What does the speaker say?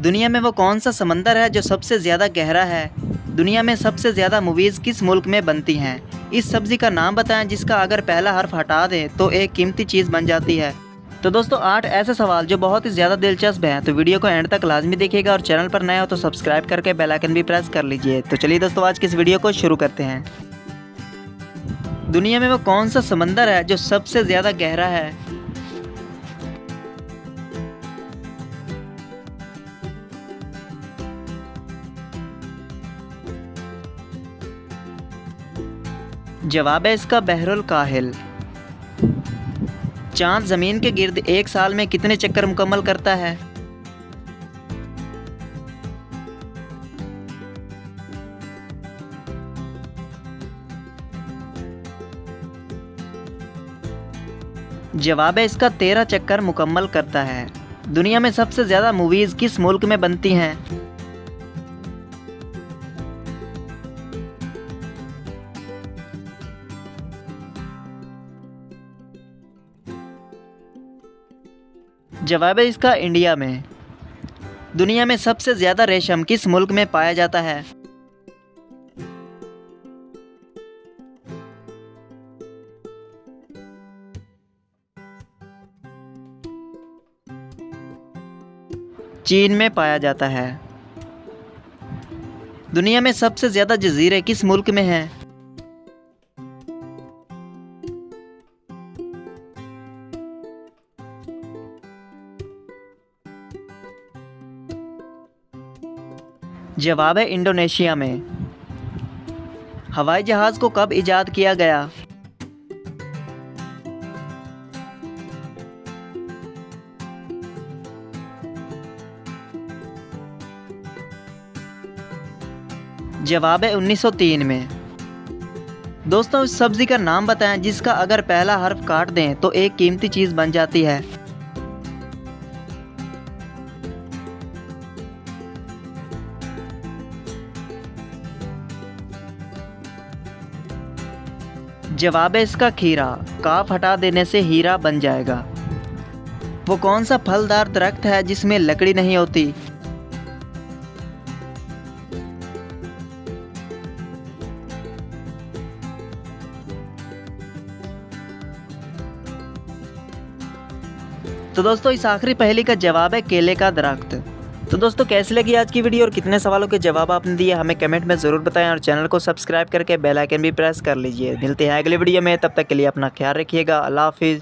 दुनिया में वो कौन सा समंदर है जो सबसे ज़्यादा गहरा है? दुनिया में सबसे ज़्यादा मूवीज़ किस मुल्क में बनती हैं? इस सब्ज़ी का नाम बताएं जिसका अगर पहला हर्फ हटा दें तो एक कीमती चीज़ बन जाती है। तो दोस्तों 8 ऐसे सवाल जो बहुत ही ज़्यादा दिलचस्प हैं, तो वीडियो को एंड तक लाजमी देखिएगा और चैनल पर नए हो तो सब्सक्राइब करके बेल आइकन भी प्रेस कर लीजिए। तो चलिए दोस्तों आज की इस वीडियो को शुरू करते हैं। दुनिया में वो कौन सा समंदर है जो सबसे ज़्यादा गहरा है? जवाब है इसका बहरुल काहिल। चांद ज़मीन के गिर्द एक साल में कितने चक्कर मुकम्मल करता है? जवाब है इसका 13 चक्कर मुकम्मल करता है। दुनिया में सबसे ज़्यादा मूवीज़ किस मुल्क में बनती हैं? जवाब है इसका इंडिया में। दुनिया में सबसे ज़्यादा रेशम किस मुल्क में पाया जाता है? चीन में पाया जाता है। दुनिया में सबसे ज़्यादा जजीरे किस मुल्क में हैं? जवाब है इंडोनेशिया में। हवाई जहाज़ को कब इजाद किया गया? जवाब है 1903 में। दोस्तों इस सब्ज़ी का नाम बताएं जिसका अगर पहला हर्फ काट दें तो एक कीमती चीज़ बन जाती है। जवाब है इसका खीरा। काफ हटा देने से हीरा बन जाएगा। वो कौन सा फलदार दरख्त है जिसमें लकड़ी नहीं होती? तो दोस्तों इस आखिरी पहेली का जवाब है केले का दरख्त। तो दोस्तों कैसी लगी आज की वीडियो और कितने सवालों के जवाब आपने दिए हमें कमेंट में ज़रूर बताएं और चैनल को सब्सक्राइब करके बेल आइकन भी प्रेस कर लीजिए। मिलते हैं अगली वीडियो में, तब तक के लिए अपना ख्याल रखिएगा। अल्लाह हाफिज़।